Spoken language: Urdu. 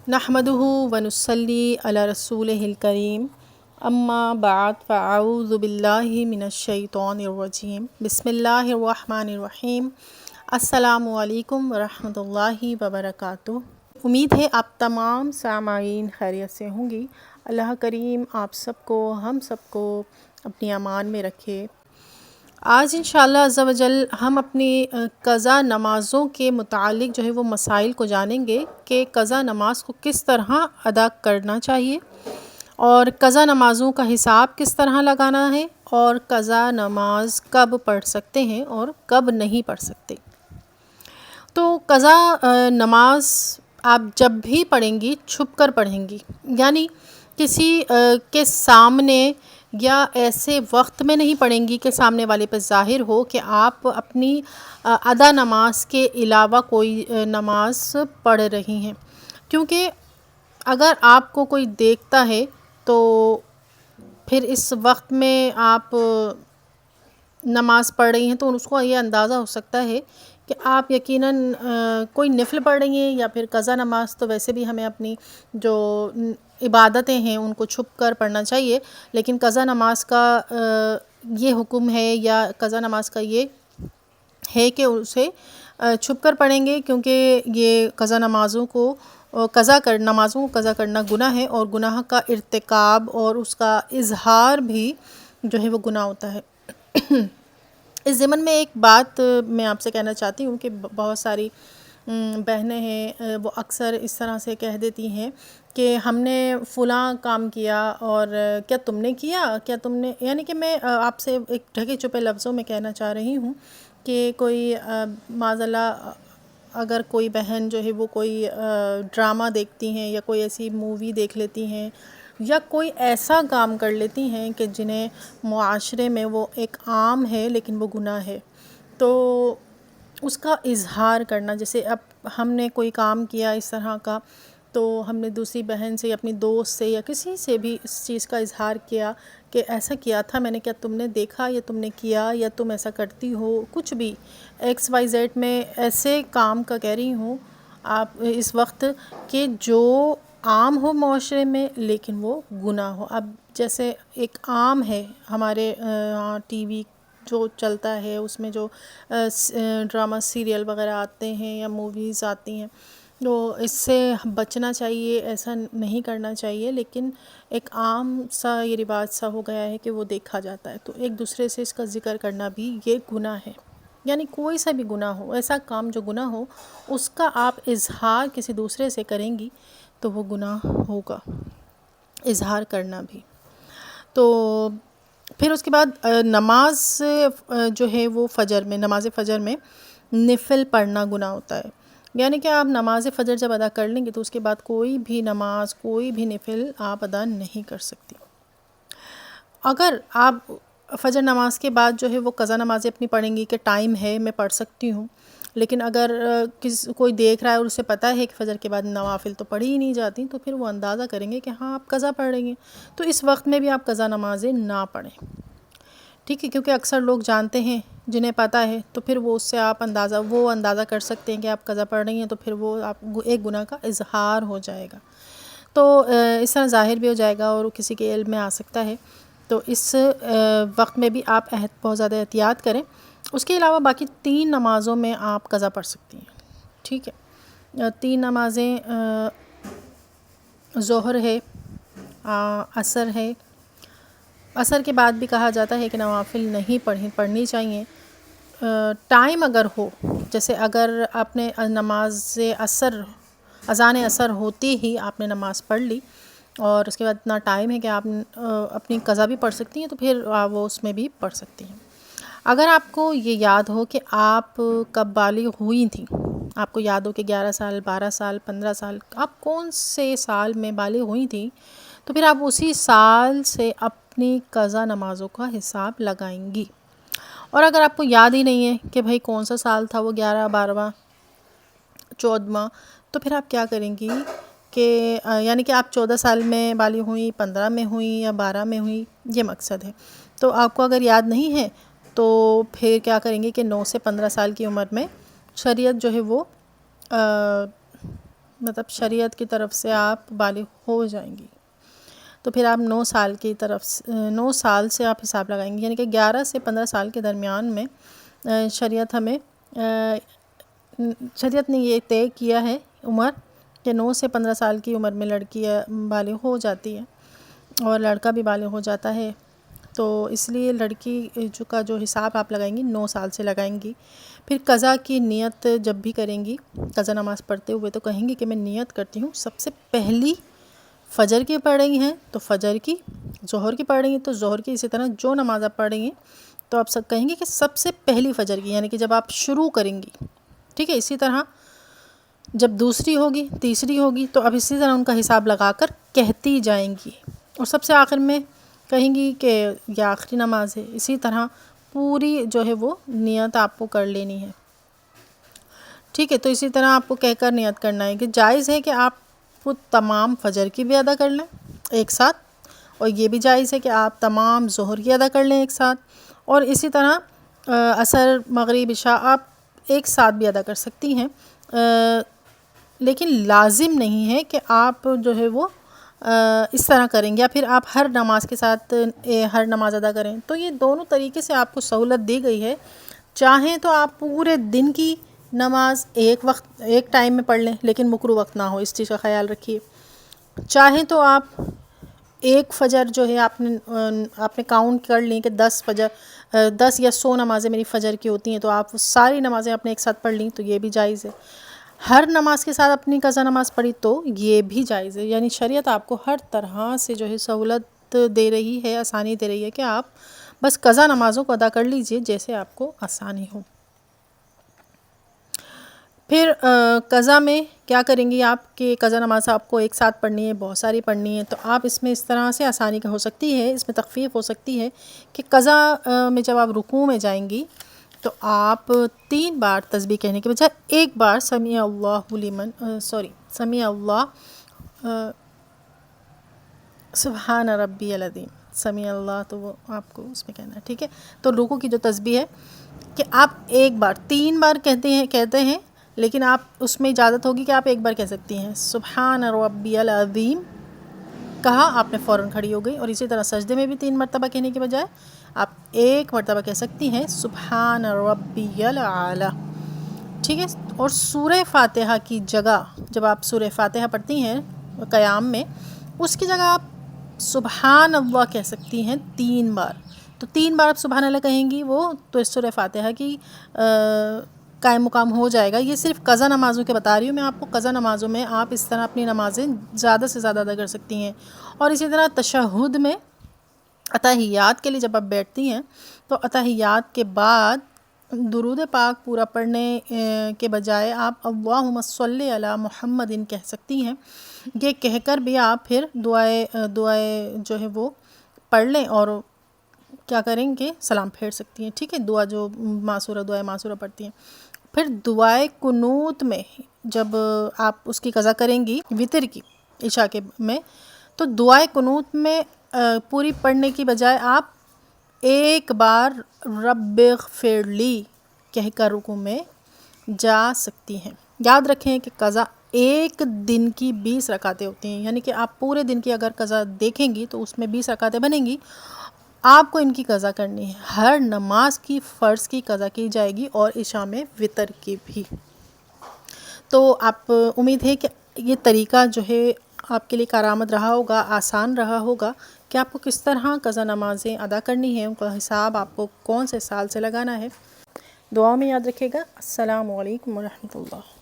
نحمدہ ونصلی علی رسولہ الکریم اما بعد فاعوذ باللہ من الشیطان الرجیم بسم اللہ الرحمن الرحیم السلام علیکم ورحمۃ اللہ وبرکاتہ۔ امید ہے آپ تمام سامعین خیریت سے ہوں گی۔ اللہ کریم آپ سب کو ہم سب کو اپنی امان میں رکھے۔ آج انشاءاللہ عز و جل ہم اپنی قضا نمازوں کے متعلق جو ہے وہ مسائل کو جانیں گے کہ قضا نماز کو کس طرح ادا کرنا چاہیے اور قضا نمازوں کا حساب کس طرح لگانا ہے اور قضا نماز کب پڑھ سکتے ہیں اور کب نہیں پڑھ سکتے۔ تو قضا نماز آپ جب بھی پڑھیں گی چھپ کر پڑھیں گی، یعنی کسی کے سامنے یا ایسے وقت میں نہیں پڑھیں گی کہ سامنے والے پہ ظاہر ہو کہ آپ اپنی ادا نماز کے علاوہ کوئی نماز پڑھ رہی ہیں، کیونکہ اگر آپ کو کوئی دیکھتا ہے تو پھر اس وقت میں آپ نماز پڑھ رہی ہیں تو اس کو یہ اندازہ ہو سکتا ہے کہ آپ یقیناً کوئی نفل پڑھ رہی ہیں یا پھر قضا نماز۔ تو ویسے بھی ہمیں اپنی جو عبادتیں ہیں ان کو چھپ کر پڑھنا چاہیے، لیکن قضا نماز کا یہ حکم ہے یا قضا نماز کا یہ ہے کہ اسے چھپ کر پڑھیں گے، کیونکہ یہ قضا نمازوں کو قضا کرنا گناہ ہے، اور گناہ کا ارتکاب اور اس کا اظہار بھی جو ہے وہ گناہ ہوتا ہے۔ اس ضمن میں ایک بات میں آپ سے کہنا چاہتی ہوں کہ بہت ساری بہنیں ہیں وہ اکثر اس طرح سے کہہ دیتی ہیں کہ ہم نے فلاں کام کیا اور کیا تم نے کیا، کیا تم نے، یعنی کہ میں آپ سے ایک ڈھکے چھپے لفظوں میں کہنا چاہ رہی ہوں کہ کوئی معاذ اللہ اگر کوئی بہن جو ہے وہ کوئی ڈرامہ دیکھتی ہیں یا کوئی ایسی مووی دیکھ لیتی ہیں یا کوئی ایسا کام کر لیتی ہیں کہ جنہیں معاشرے میں وہ ایک عام ہے لیکن وہ گناہ ہے، تو اس کا اظہار کرنا، جیسے اب ہم نے کوئی کام کیا اس طرح کا تو ہم نے دوسری بہن سے یا اپنی دوست سے یا کسی سے بھی اس چیز کا اظہار کیا کہ ایسا کیا تھا میں نے، کیا تم نے دیکھا یا تم نے کیا یا تم ایسا کرتی ہو، کچھ بھی ایکس وائی زیڈ میں ایسے کام کا کہہ رہی ہوں آپ اس وقت کہ جو عام ہو معاشرے میں لیکن وہ گناہ ہو۔ اب جیسے ایک عام ہے ہمارے ٹی وی جو چلتا ہے اس میں جو ڈرامہ سیریل وغیرہ آتے ہیں یا موویز آتی ہیں، تو اس سے بچنا چاہیے، ایسا نہیں کرنا چاہیے، لیکن ایک عام سا یہ رواج سا ہو گیا ہے کہ وہ دیکھا جاتا ہے، تو ایک دوسرے سے اس کا ذکر کرنا بھی یہ گناہ ہے۔ یعنی کوئی سا بھی گناہ ہو، ایسا کام جو گناہ ہو اس کا آپ اظہار کسی دوسرے سے کریں گی تو وہ گناہ ہوگا، اظہار کرنا بھی۔ تو پھر اس کے بعد نماز جو ہے وہ نماز فجر میں نفل پڑھنا گناہ ہوتا ہے، یعنی کہ آپ نماز فجر جب ادا کر لیں گے تو اس کے بعد کوئی بھی نماز، کوئی بھی نفل آپ ادا نہیں کر سکتی۔ اگر آپ فجر نماز کے بعد جو ہے وہ قضا نمازیں اپنی پڑھیں گی کہ ٹائم ہے میں پڑھ سکتی ہوں، لیکن اگر کوئی دیکھ رہا ہے اور اسے پتہ ہے کہ فجر کے بعد نوافل تو پڑھی ہی نہیں جاتی، تو پھر وہ اندازہ کریں گے کہ ہاں آپ قضا پڑھ رہی ہیں، تو اس وقت میں بھی آپ قضا نمازیں نہ پڑھیں، ٹھیک ہے، کیونکہ اکثر لوگ جانتے ہیں جنہیں پتہ ہے، تو پھر وہ اس سے آپ اندازہ کر سکتے ہیں کہ آپ قضا پڑھ رہی ہیں، تو پھر وہ آپ ایک گناہ کا اظہار ہو جائے گا، تو اس طرح ظاہر بھی ہو جائے گا اور کسی کے علم میں آ سکتا ہے، تو اس وقت میں بھی آپ بہت زیادہ احتیاط کریں۔ اس کے علاوہ باقی 3 نمازوں میں آپ قضا پڑھ سکتی ہیں، ٹھیک ہے، 3 نمازیں ظہر ہے، عصر ہے، عصر کے بعد بھی کہا جاتا ہے کہ نوافل نہیں پڑھنی چاہیے، ٹائم اگر ہو، جیسے اگر آپ نے اذان عصر ہوتی ہی آپ نے نماز پڑھ لی اور اس کے بعد اتنا ٹائم ہے کہ آپ اپنی قضا بھی پڑھ سکتی ہیں، تو پھر وہ اس میں بھی پڑھ سکتی ہیں۔ اگر آپ کو یہ یاد ہو کہ آپ کب بالغ ہوئی تھیں، آپ کو یاد ہو کہ 11 سال، 12 سال، 15 سال، آپ کون سے سال میں بالغ ہوئی تھیں، تو پھر آپ اسی سال سے اپنی قضا نمازوں کا حساب لگائیں گی۔ اور اگر آپ کو یاد ہی نہیں ہے کہ بھئی کون سا سال تھا وہ، 11، 12واں، 14واں، تو پھر آپ کیا کریں گی کہ یعنی کہ آپ 14 سال میں بالغ ہوئیں، 15 میں ہوئیں یا 12 میں ہوئیں، یہ مقصد ہے۔ تو آپ کو اگر یاد نہیں ہے تو پھر کیا کریں گے کہ 9 سے 15 سال کی عمر میں شریعت جو ہے وہ مطلب شریعت کی طرف سے آپ بالغ ہو جائیں گی تو پھر آپ 9 سال کی طرف 9 سال سے آپ حساب لگائیں گے، یعنی کہ 11 سے 15 سال کے درمیان میں شریعت نے یہ طے کیا ہے عمر کہ 9 سے 15 سال کی عمر میں لڑکی بالغ ہو جاتی ہے اور لڑکا بھی بالغ ہو جاتا ہے، تو اس لیے لڑکی کا جو حساب آپ لگائیں گی 9 سال سے لگائیں گی۔ پھر قضا کی نیت جب بھی کریں گی، قضا نماز پڑھتے ہوئے تو کہیں گی کہ میں نیت کرتی ہوں سب سے پہلی فجر کی پڑھ رہی ہیں تو فجر کی، ظہر کی پڑھ رہی ہیں تو ظہر کی، اسی طرح جو نماز آپ پڑھ رہی ہیں تو آپ سب کہیں گے کہ سب سے پہلی فجر کی، یعنی کہ جب آپ شروع کریں گی، ٹھیک ہے۔ اسی طرح جب دوسری ہوگی، تیسری ہوگی، تو اب اسی طرح ان کا حساب لگا کر کہتی جائیں گی، اور سب سے آخر میں کہیں گی کہ یہ آخری نماز ہے۔ اسی طرح پوری جو ہے وہ نیت آپ کو کر لینی ہے، ٹھیک ہے۔ تو اسی طرح آپ کو کہہ کر نیت کرنا ہے کہ جائز ہے کہ آپ وہ تمام فجر کی بھی ادا کر لیں ایک ساتھ، اور یہ بھی جائز ہے کہ آپ تمام ظہر کی ادا کر لیں ایک ساتھ، اور اسی طرح عصر، مغرب، عشاء آپ ایک ساتھ بھی ادا کر سکتی ہیں، لیکن لازم نہیں ہے کہ آپ جو ہے وہ اس طرح کریں گے یا پھر آپ ہر نماز کے ساتھ ہر نماز ادا کریں۔ تو یہ دونوں طریقے سے آپ کو سہولت دی گئی ہے، چاہیں تو آپ پورے دن کی نماز ایک ٹائم میں پڑھ لیں، لیکن مکروہ وقت نہ ہو، اس چیز کا خیال رکھیے۔ چاہیں تو آپ ایک فجر جو ہے آپ نے کاؤنٹ کر لیں کہ 10 یا 100 نمازیں میری فجر کی ہوتی ہیں، تو آپ وہ ساری نمازیں اپنے ایک ساتھ پڑھ لیں تو یہ بھی جائز ہے۔ ہر نماز کے ساتھ اپنی قضا نماز پڑھی تو یہ بھی جائز ہے، یعنی شریعت آپ کو ہر طرح سے جو ہے سہولت دے رہی ہے، آسانی دے رہی ہے کہ آپ بس قضا نمازوں کو ادا کر لیجئے جیسے آپ کو آسانی ہو۔ پھر قضا میں کیا کریں گی آپ کہ قضا نماز آپ کو ایک ساتھ پڑھنی ہے، بہت ساری پڑھنی ہے، تو آپ اس میں اس طرح سے آسانی ہو سکتی ہے، اس میں تخفیف ہو سکتی ہے کہ قضا میں جب آپ رکوع میں جائیں گی تو آپ 3 بار تسبیح کہنے کے بجائے ایک بار سمیع اللہ سبحان ربی العظیم، سمیع اللہ، تو وہ آپ کو اس میں کہنا ہے، ٹھیک ہے۔ تو رکوع کی جو تسبیح ہے کہ آپ ایک بار 3 بار کہتے ہیں، لیکن آپ اس میں اجازت ہوگی کہ آپ ایک بار کہہ سکتی ہیں۔ سبحان ربی العظیم کہا، آپ نے فوراً کھڑی ہو گئی، اور اسی طرح سجدے میں بھی 3 مرتبہ کہنے کے بجائے آپ ایک مرتبہ کہہ سکتی ہیں سبحان ربی الاعلی، ٹھیک ہے۔ اور سورہ فاتحہ کی جگہ جب آپ سورہ فاتحہ پڑھتی ہیں قیام میں، اس کی جگہ آپ سبحان اللہ کہہ سکتی ہیں 3 بار، تو 3 بار آپ سبحان اللہ کہیں گی، وہ تو سورہ فاتحہ کی قائم مقام ہو جائے گا۔ یہ صرف قضا نمازوں کے بتا رہی ہوں میں آپ کو، قضا نمازوں میں آپ اس طرح اپنی نمازیں زیادہ سے زیادہ ادا کر سکتی ہیں۔ اور اسی طرح تشہد میں اتحیات کے لیے جب آپ بیٹھتی ہیں تو اتحیات کے بعد درود پاک پورا پڑھنے کے بجائے آپ اللہم صلی علی محمد کہہ سکتی ہیں۔ یہ کہہ کر بھی آپ پھر دعائے جو ہے وہ پڑھ لیں اور کیا کریں گے، سلام پھیر سکتی ہیں، ٹھیک ہے۔ دعا جو دعائے معصورہ پڑھتی ہیں، پھر دعائے قنوت میں جب آپ اس کی قضا کریں گی وتر کی عشاء کے میں، تو دعائے قنوت میں پوری پڑھنے کی بجائے آپ ایک بار رب اغفر لی کہہ کر رکوع میں جا سکتی ہیں۔ یاد رکھیں کہ قضا ایک دن کی 20 رکعتیں ہوتی ہیں، یعنی کہ آپ پورے دن کی اگر قضا دیکھیں گی تو اس میں 20 رکعتیں بنیں گی، آپ کو ان کی قضا کرنی ہے۔ ہر نماز کی فرض کی قضا کی جائے گی اور عشاء میں وتر کی بھی۔ تو آپ امید ہے کہ یہ طریقہ جو ہے آپ کے لیے کارآمد رہا ہوگا، آسان رہا ہوگا کہ آپ کو کس طرح قضا نمازیں ادا کرنی ہیں، ان کا حساب آپ کو کون سے سال سے لگانا ہے۔ دعا میں یاد رکھیے گا۔ السلام علیکم ورحمۃ اللہ۔